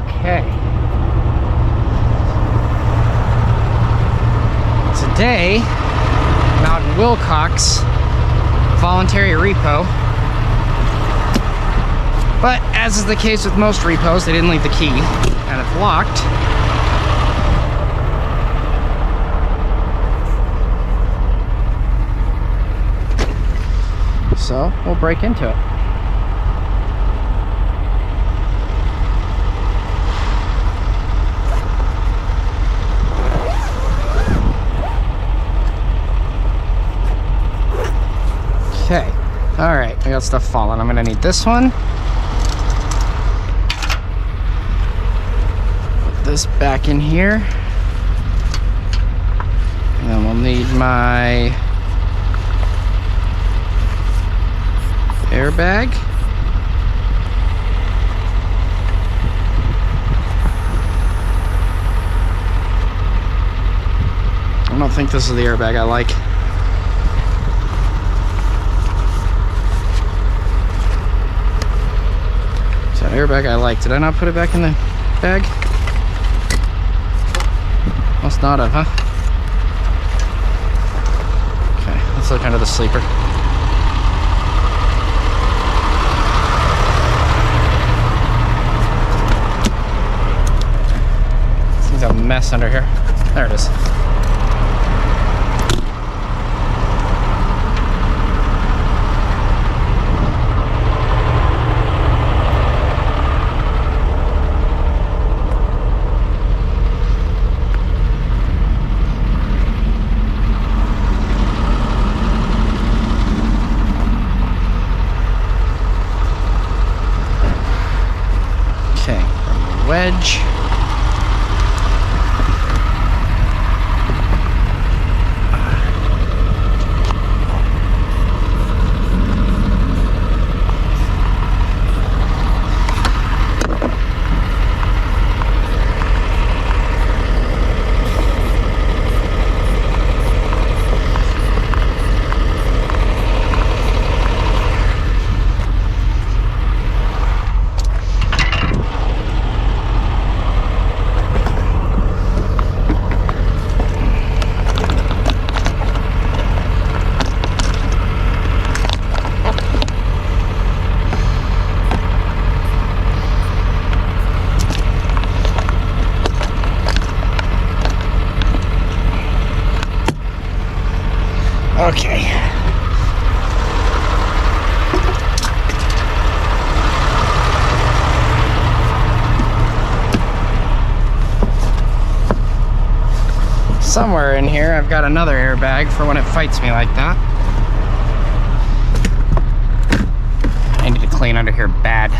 Okay. Today, I'm out in Willcox, voluntary repo. But as is the case with most repos, they didn't leave the key, and it's locked. So we'll break into it. Okay, all right, we got stuff falling. I'm gonna need this one. Put this back in here. And then we'll need my airbag. I don't think this is the airbag I like. Airbag I like. Did I not put it back in the bag? Must not have, huh? Okay, let's look under the sleeper. This thing's a mess under here. There it is. Wedge. Okay. Somewhere in here, I've got another airbag for when it fights me like that. I need to clean under here bad.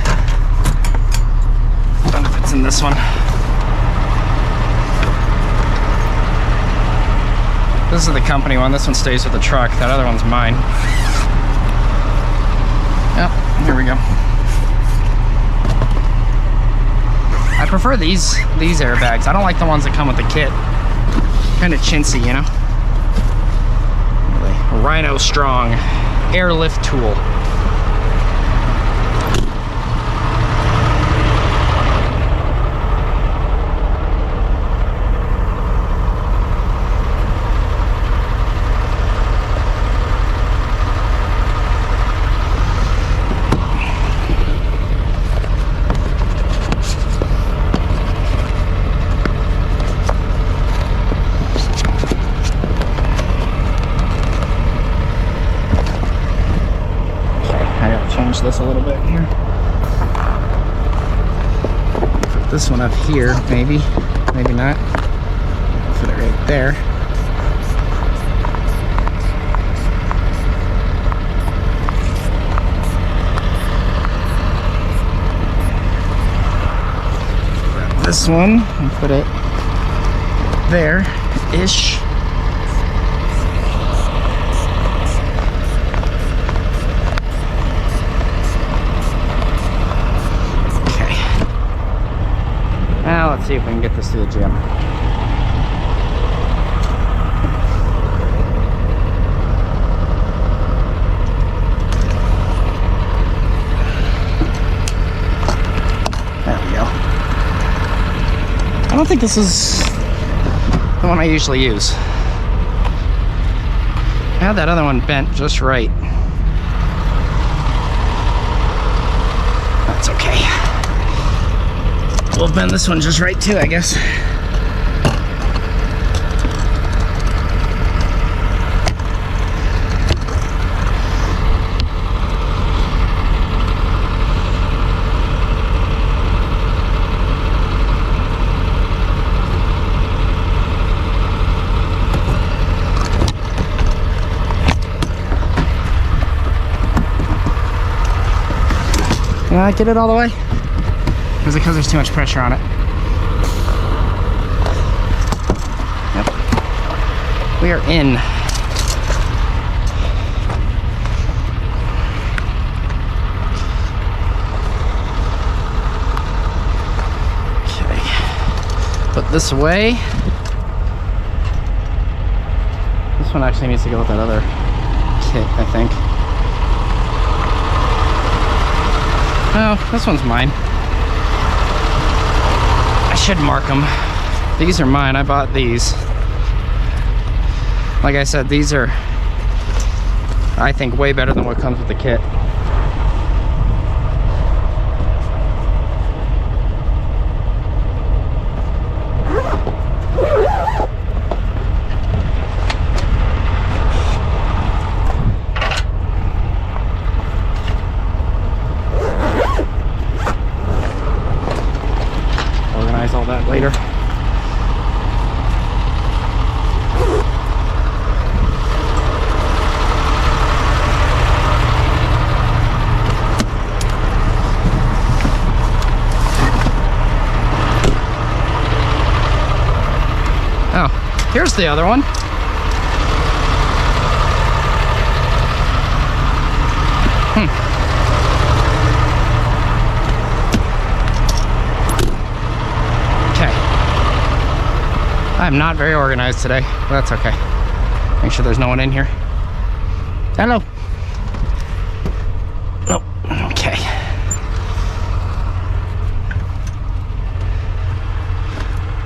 I don't know if it's in this one. This is the company one. This one stays with the truck. That other one's mine. Yep, here we go. I prefer these airbags. I don't like the ones that come with the kit. Kind of chintzy, you know? Really. Rhino Strong airlift tool. This a little bit here. Put this one up here, maybe not. Put it right there. Grab this one and put it there-ish. Now let's see if we can get this to the gym. There we go. don't think this is the one I usually use. I had that other one bent just right. That's okay. We'll bend this one just right too, I guess. Get it all the way? Or is it because there's too much pressure on it? Yep. We are in. Okay. Put this away. This one actually needs to go with that other kit, I think. No, this one's mine. I should mark them. These are mine. I bought these. Like I said, these are, I think, way better than what comes with the kit. All that later. Oh, here's the other one. I'm not very organized today, but that's okay. Make sure there's no one in here. Hello. Oh, okay.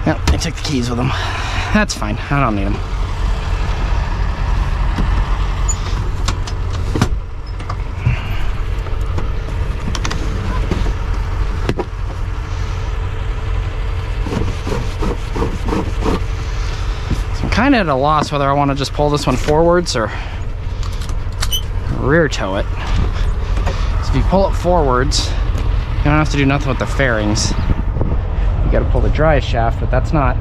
Yep, they took the keys with them. That's fine, I don't need them. Kind of at a loss whether I want to just pull this one forwards or rear tow it. So if you pull it forwards, you don't have to do nothing with the fairings. You got to pull the drive shaft, but that's not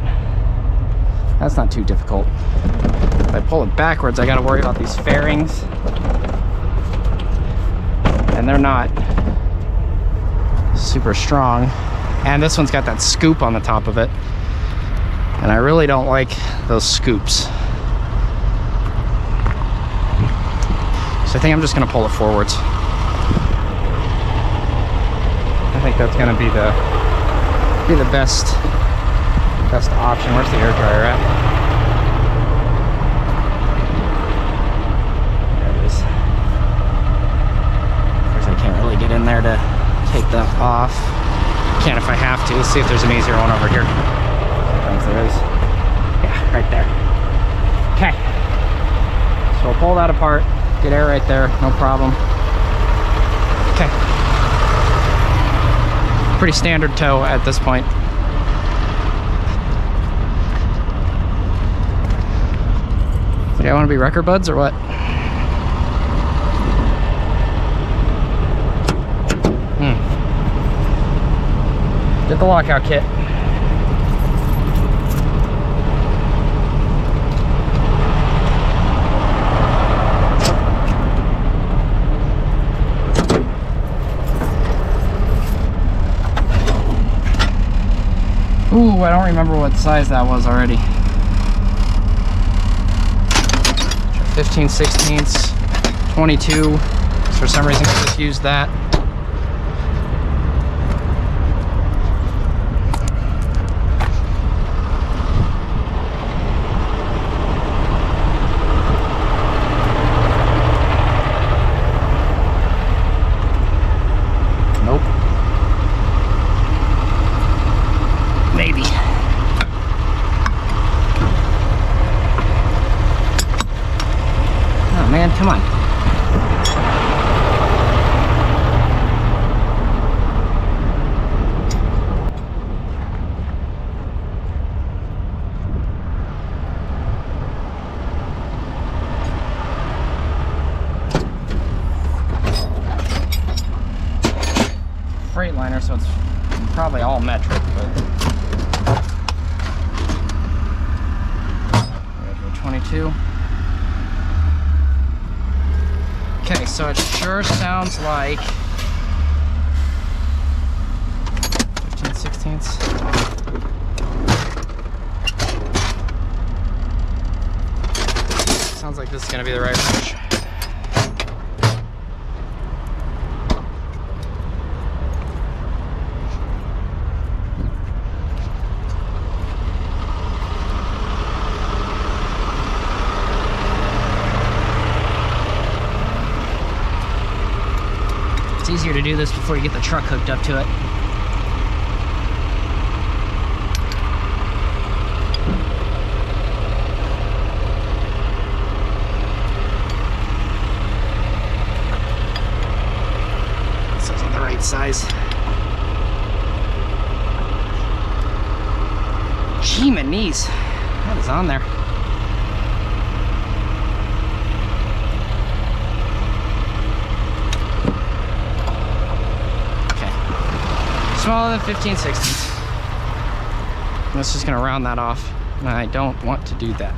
too difficult. If I pull it backwards, I got to worry about these fairings, and they're not super strong. And this one's got that scoop on the top of it. And I really don't like those scoops. So I think I'm just gonna pull it forwards. I think that's gonna be the best option. Where's the air dryer at? There it is. Of course, I can't really get in there to take that off. Can if I have to. Let's see if there's an easier one over here. There is. Yeah, right there. Okay. So I'll pull that apart, get air right there, no problem. Okay. Pretty standard tow at this point. So I want to be record buds or what? Get the lockout kit. Ooh, I don't remember what size that was already. 15/16, 22. For some reason I just used that. Nope. Maybe. it's probably all metric, but 22. Okay, so it sure sounds like 15/16. Sounds like this is gonna be the right wrench. It's easier to do this before you get the truck hooked up to it. Size. Gee, my knees. That is on there. Okay. Smaller than 15/16. That's just gonna round that off, and I don't want to do that.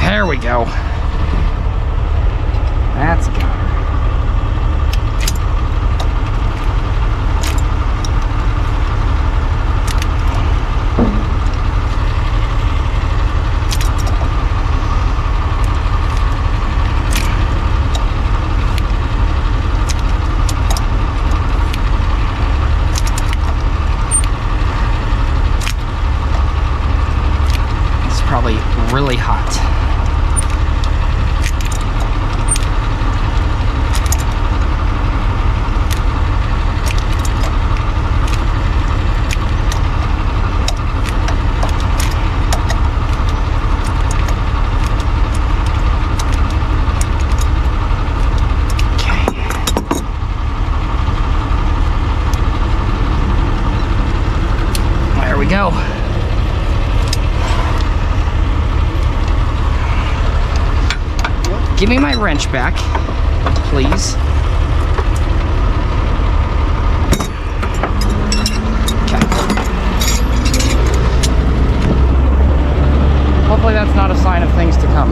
There we go. That's got her. It's probably really hot. Go. Give me my wrench back, please. Okay. Hopefully that's not a sign of things to come.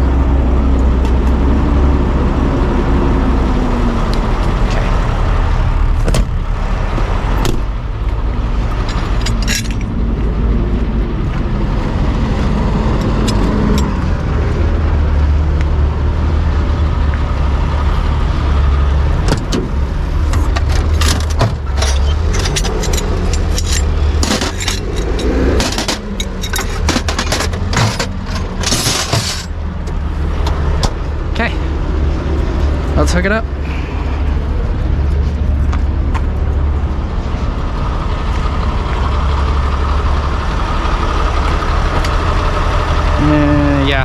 Let's hook it up. Yeah.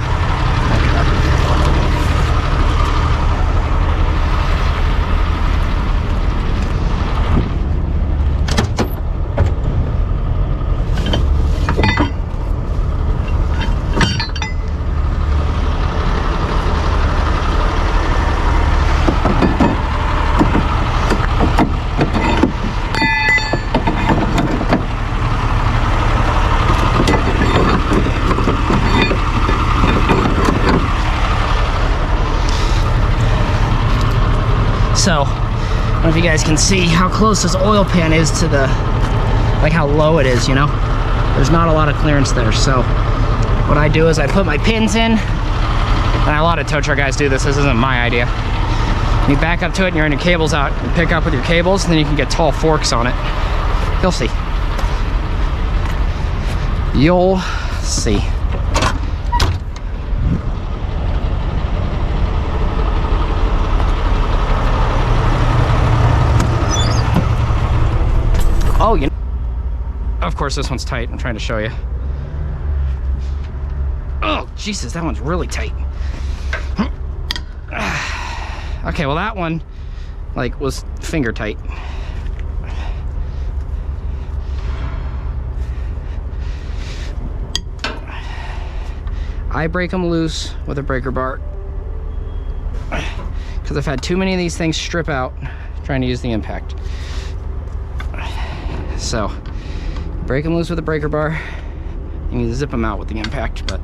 So, I don't know if you guys can see how close this oil pan is to the, like how low it is, you know? There's not a lot of clearance there. So, what I do is I put my pins in, and a lot of tow truck guys do this. This isn't my idea. You back up to it and you're in your cables out. You pick up with your cables, and then you can get tall forks on it. You'll see. You'll see. Oh, you know, of course this one's tight. I'm trying to show you. Oh, Jesus, that one's really tight. Okay, well that one, like, was finger tight. I break them loose with a breaker bar because I've had too many of these things strip out trying to use the impact. So, break them loose with a breaker bar, and you zip them out with the impact, but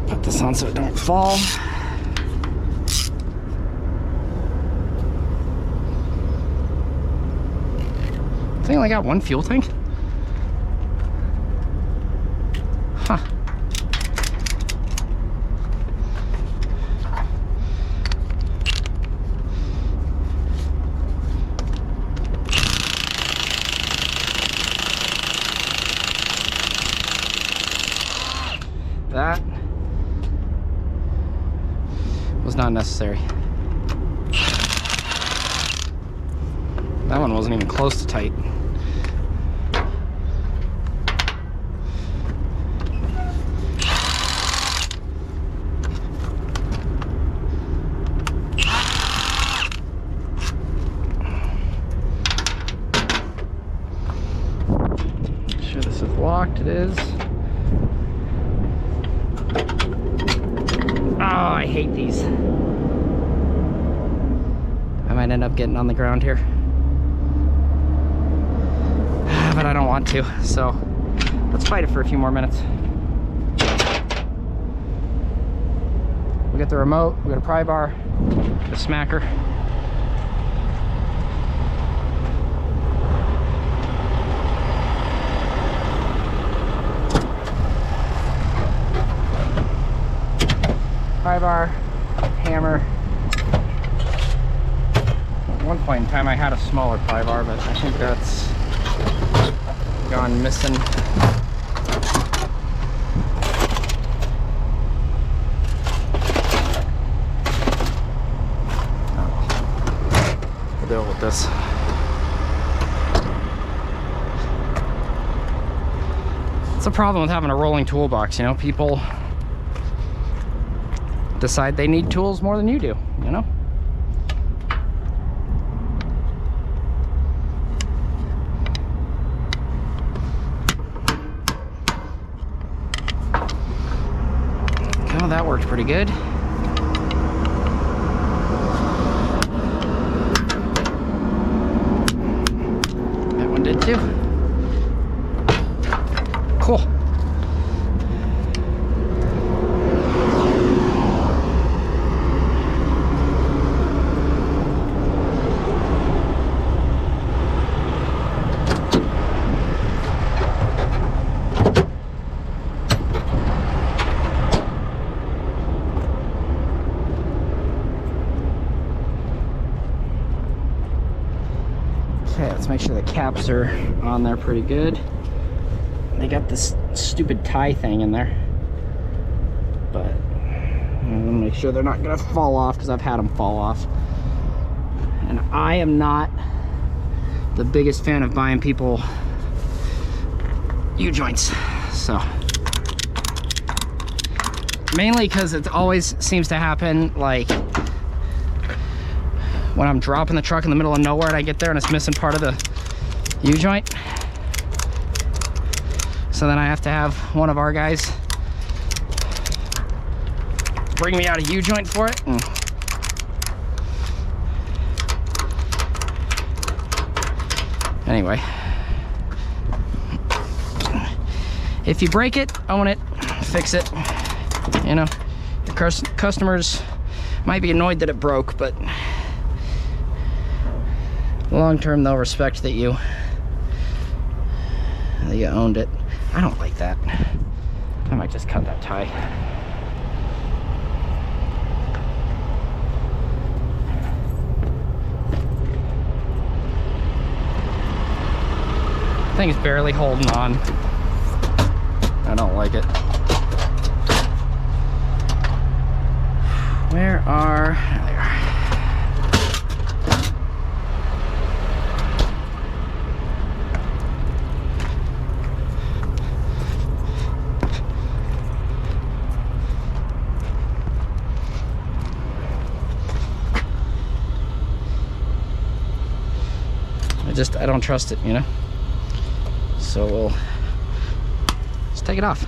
put this on so it don't fall. I think I only got one fuel tank. Huh. That was not necessary. That one wasn't even close to tight. Make sure this is locked. It is. Oh, I hate these. I might end up getting on the ground here. But I don't want to, so let's fight it for a few more minutes. We got the remote, we got a pry bar, the smacker. Pry bar, hammer. At one point in time I had a smaller pry bar, but I think that's gone missing. We'll deal with this. It's a problem with having a rolling toolbox, you know? People decide they need tools more than you do, you know? Oh, that worked pretty good. That one did too. Cool. Okay, let's make sure the caps are on there pretty good. They got this stupid tie thing in there, but I'm gonna make sure they're not gonna fall off because I've had them fall off. And I am not the biggest fan of buying people U-joints, so mainly because it always seems to happen like when I'm dropping the truck in the middle of nowhere and I get there and it's missing part of the U-joint. So then I have to have one of our guys bring me out a U-joint for it. Anyway, If you break it, own it, fix it. You know, your customers might be annoyed that it broke, but long term they'll respect that you owned it. I don't like that. I might just cut that tie. Thing's barely holding on. I don't like it. Where are... There they are. I don't trust it, you know? So we'll just take it off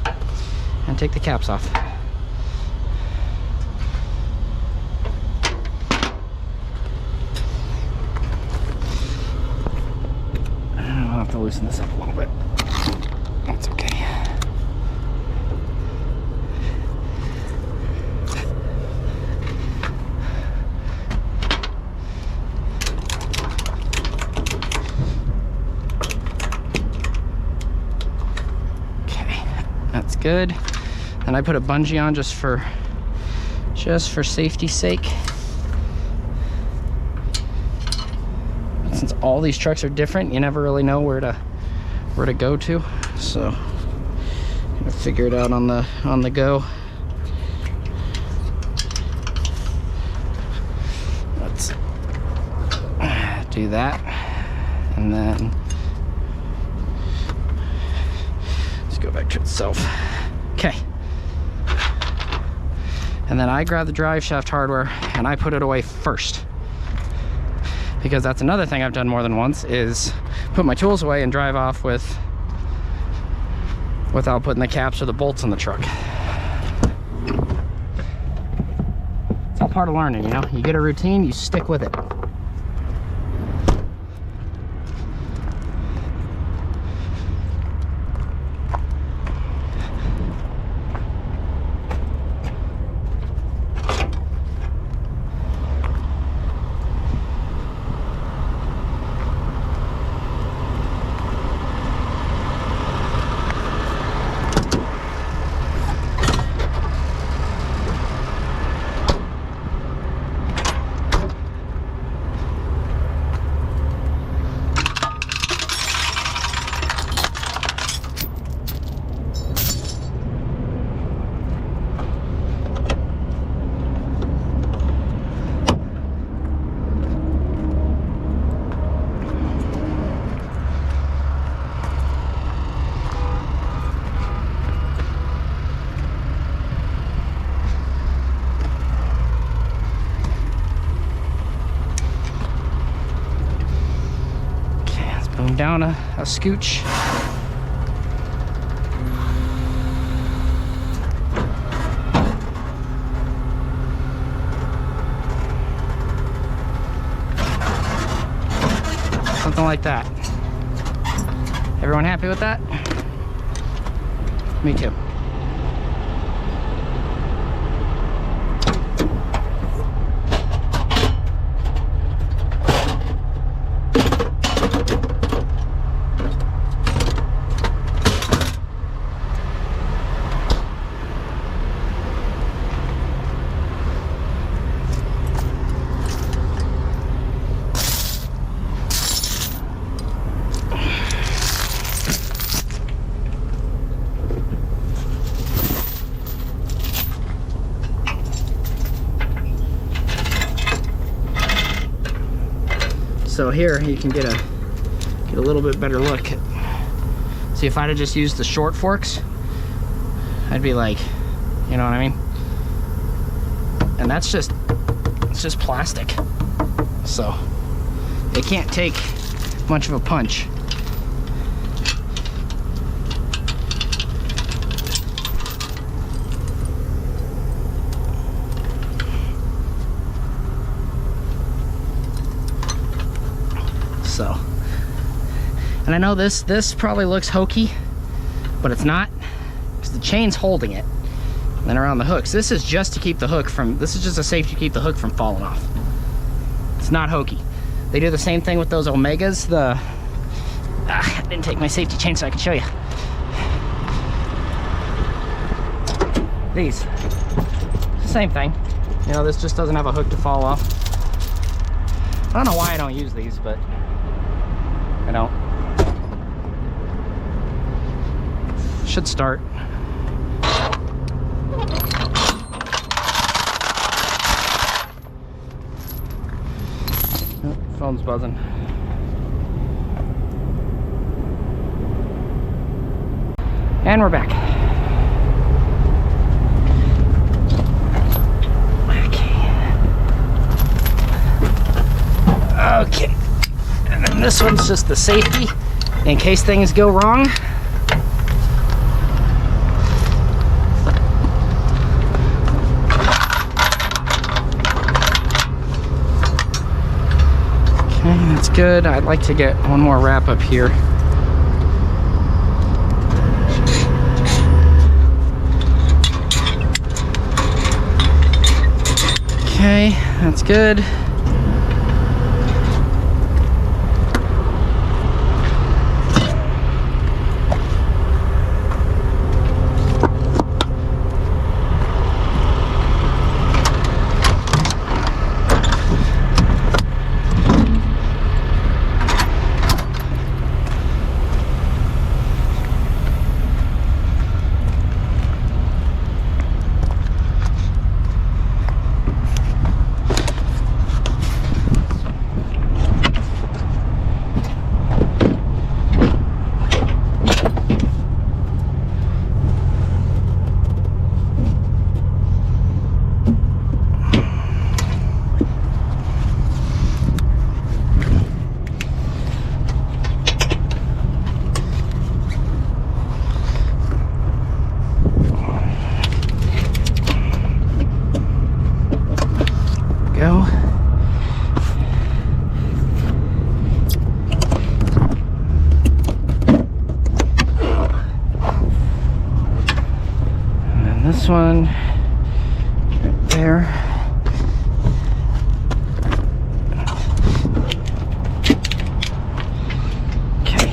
and take the caps off. I'll have to loosen this up a little bit. That's okay. Good. And I put a bungee on just for safety's sake. Since all these trucks are different, you never really know where to go to. So I'm gonna figure it out on the go. Let's do that, and then let's go back to itself. Okay. And then I grab the drive shaft hardware and I put it away first. Because that's another thing I've done more than once, is put my tools away and drive off without putting the caps or the bolts in the truck. It's all part of learning, you know? You get a routine, you stick with it. Down a scooch. Something like that. Everyone happy with that? Me too. So here you can get a little bit better look. See, if I'd have just used the short forks, I'd be like, you know what I mean? And it's just plastic. So it can't take much of a punch. So, and I know this probably looks hokey, but it's not. because the chain's holding it. And then around the hooks. This is just to keep the hook from, this is just a safety to keep the hook from falling off. It's not hokey. They do the same thing with those Omegas. I didn't take my safety chain so I can show you. These, same thing. You know, this just doesn't have a hook to fall off. I don't know why I don't use these, but I don't. Should start. Oh, phone's buzzing. And we're back. Okay, and then this one's just the safety in case things go wrong. Okay, that's good. I'd like to get one more wrap up here. Okay, that's good. This one right there. Okay.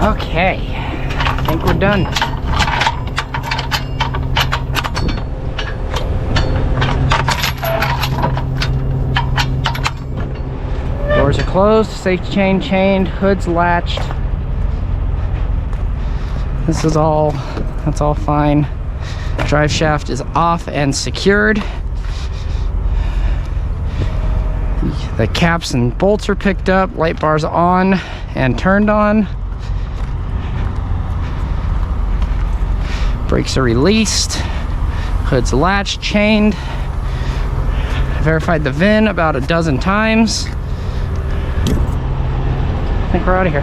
Okay, I think we're done. Doors are closed, safety chain chained, hood's latched. This is all, that's all fine. Drive shaft is off and secured. The caps and bolts are picked up, light bars on and turned on. Brakes are released, hood's latched, chained. Verified the VIN about a dozen times. I think we're out of here.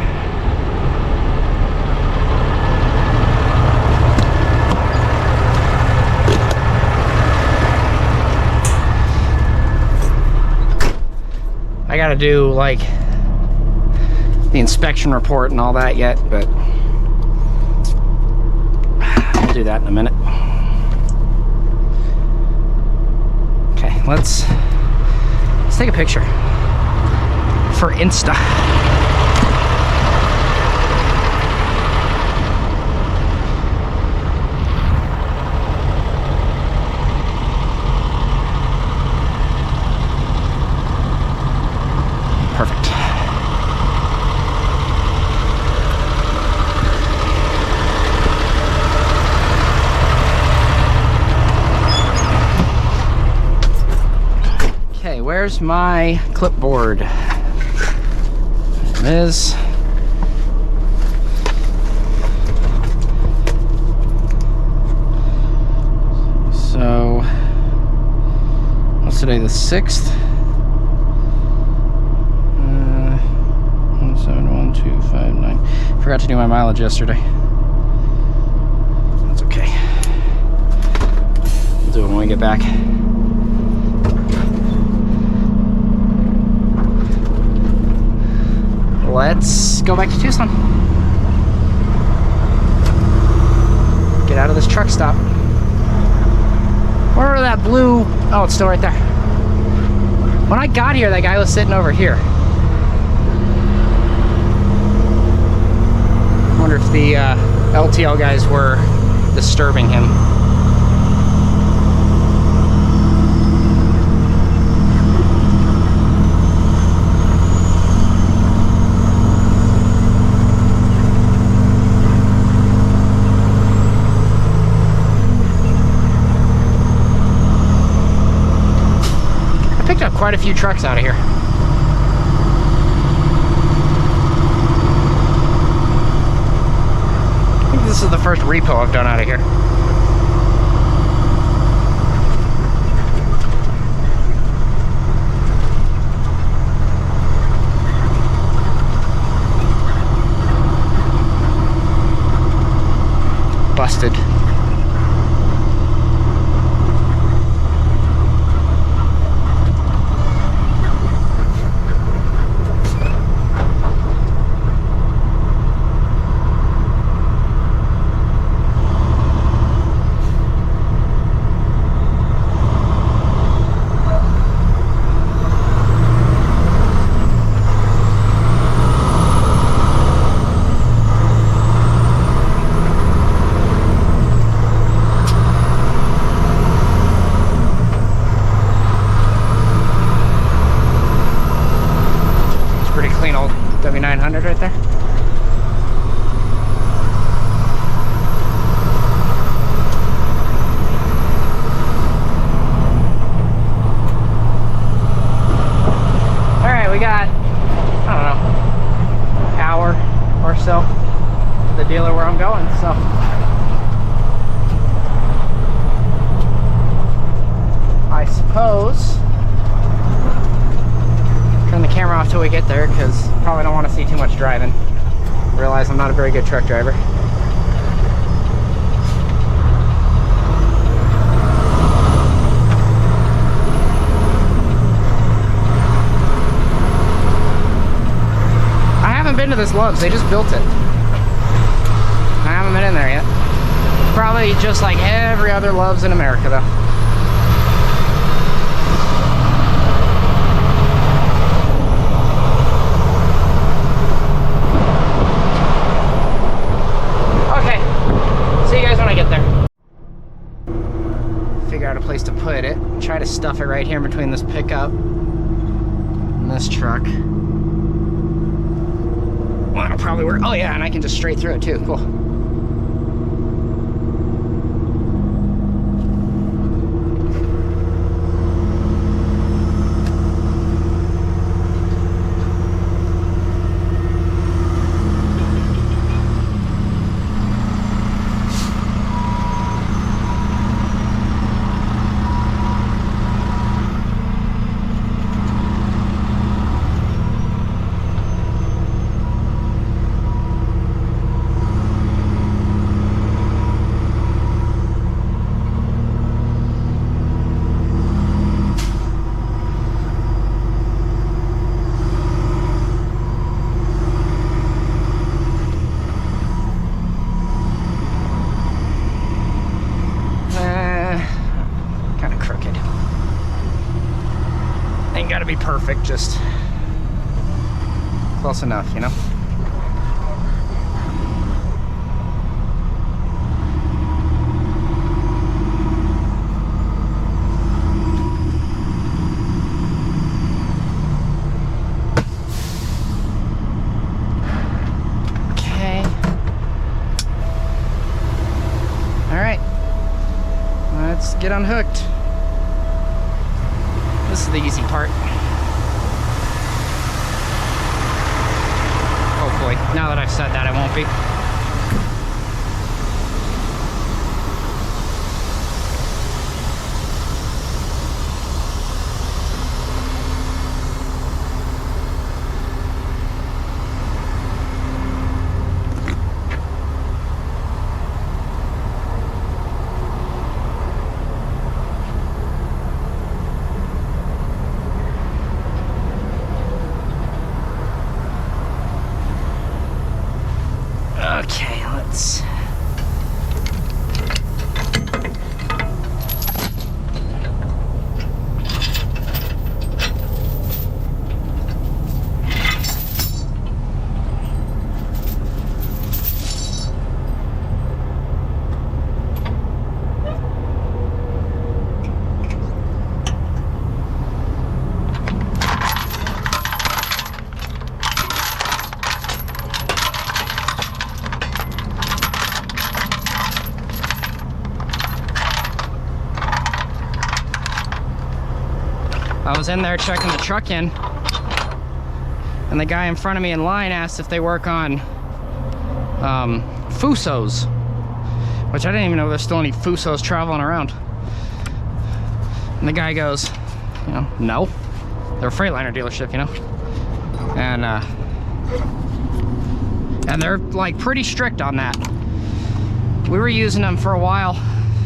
I gotta do like the inspection report and all that yet, but I'll do that in a minute. Okay, let's Let's take a picture for Insta. Perfect. Okay, where's my clipboard? There it is. So, what's today, the 6th? 171,259. Forgot to do my mileage yesterday. That's okay. We'll do it when we get back. Let's go back to Tucson. Get out of this truck stop. Where that blue? Oh, it's still right there. When I got here, that guy was sitting over here. I wonder if the LTL guys were disturbing him. Picked up quite a few trucks out of here. I think this is the first repo I've done out of here. Busted. W900 right there. All right, we got, I don't know, hour or so to the dealer where I'm going, so. I suppose turn the camera off till we get there, because probably don't want to see too much driving. Realize I'm not a very good truck driver. I haven't been to this Love's, they just built it. I haven't been in there yet. Probably just like every other Love's in America though. See you guys when I get there. Figure out a place to put it. Try to stuff it right here in between this pickup and this truck. Well, that'll probably work. Oh yeah, and I can just straight through it too. Cool. perfect, just close enough, you know? Okay. All right. Let's get unhooked. This is the easy part. Hopefully. Now that I've said that, it won't be. Okay, let's... I was in there checking the truck in, and the guy in front of me in line asked if they work on Fusos, which I didn't even know there's still any Fusos traveling around. And the guy goes, you know, no, they're a Freightliner dealership, you know, and they're like pretty strict on that. We were using them for a while.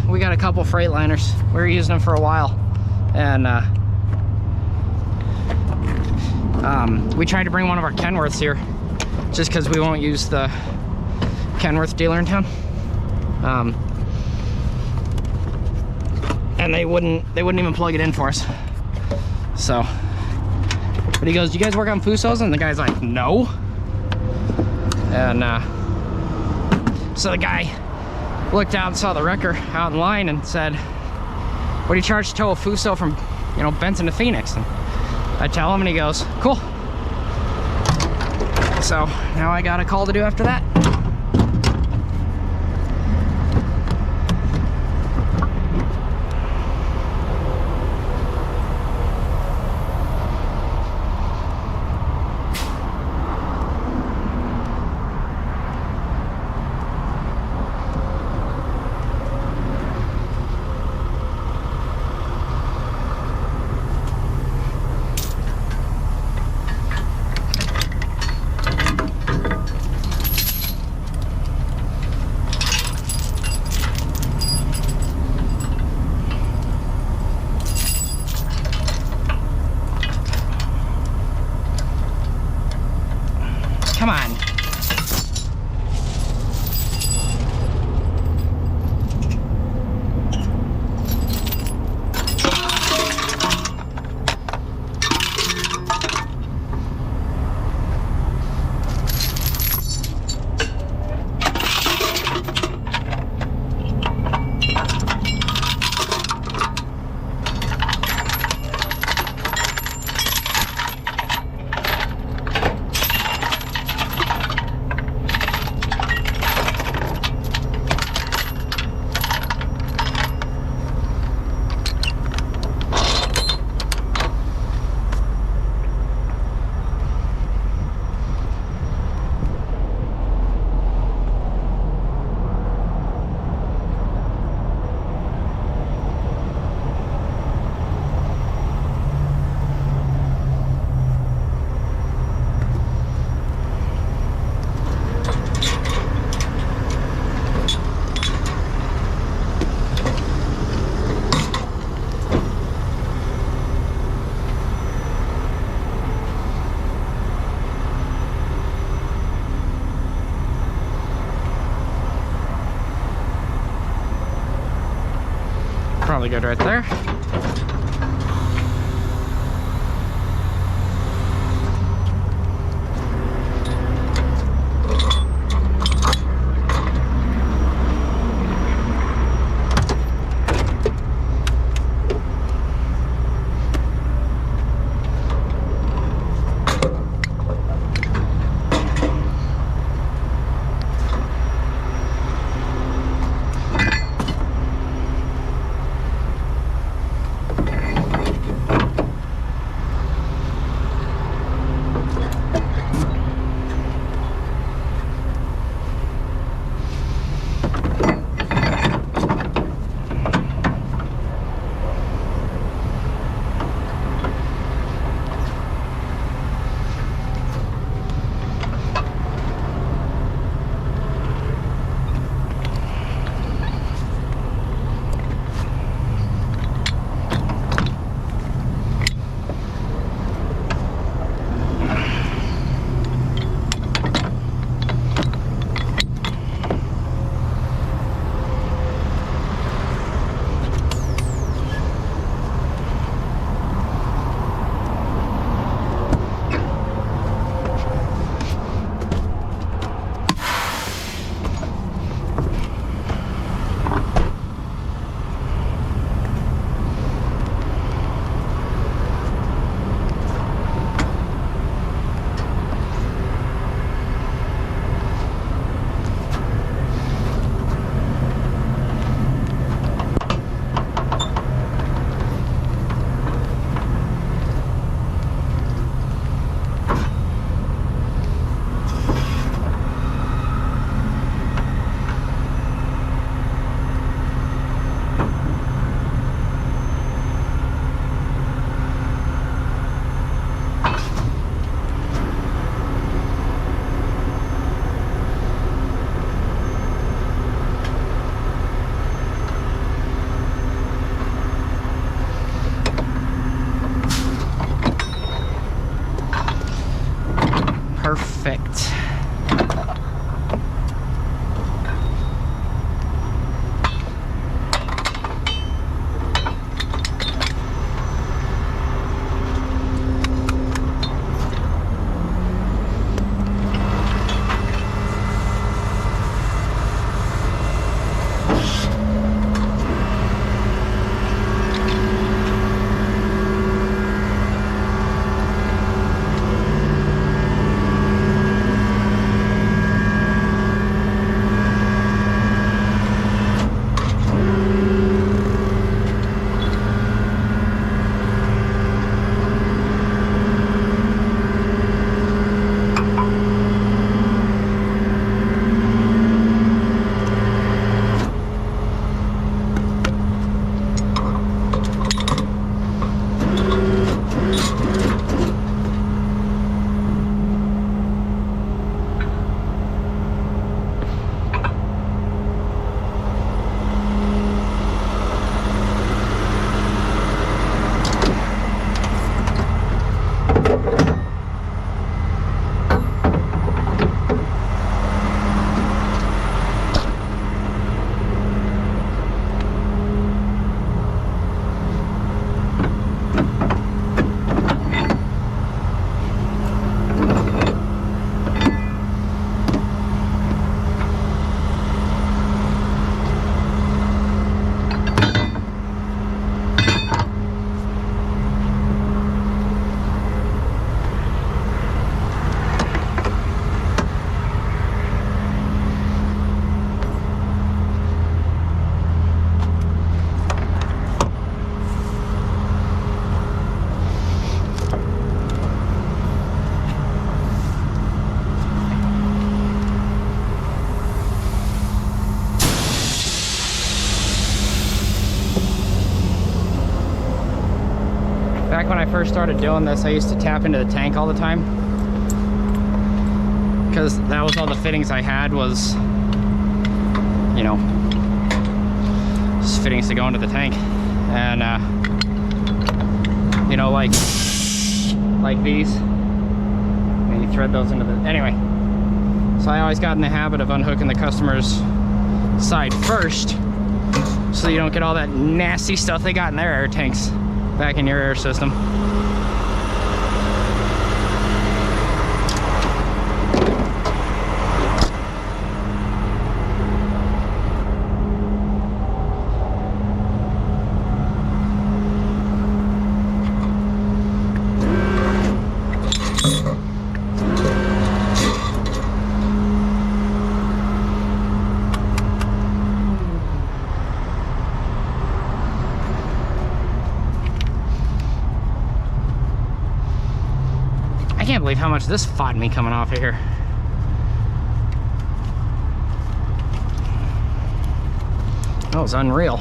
We got a couple Freightliners. We were using them for a while, and we tried to bring one of our Kenworths here just because we won't use the Kenworth dealer in town. And they wouldn't even plug it in for us. So, but he goes, "Do you guys work on Fusos?" And the guy's like, "No." And so the guy looked out and saw the wrecker out in line and said, "What do you charge to tow a Fuso from, you know, Benton to Phoenix?" And I tell him, and he goes, "Cool." So now I got a call to do after that. Come on. Probably good right there. Perfect. Back when I first started doing this, I used to tap into the tank all the time, because that was all the fittings I had was, you know, just fittings to go into the tank. And you know, like these, and you thread those into the, anyway. So I always got in the habit of unhooking the customer's side first, so you don't get all that nasty stuff they got in their air tanks back in your air system. I can't believe how much this fought me coming off of here. That was unreal.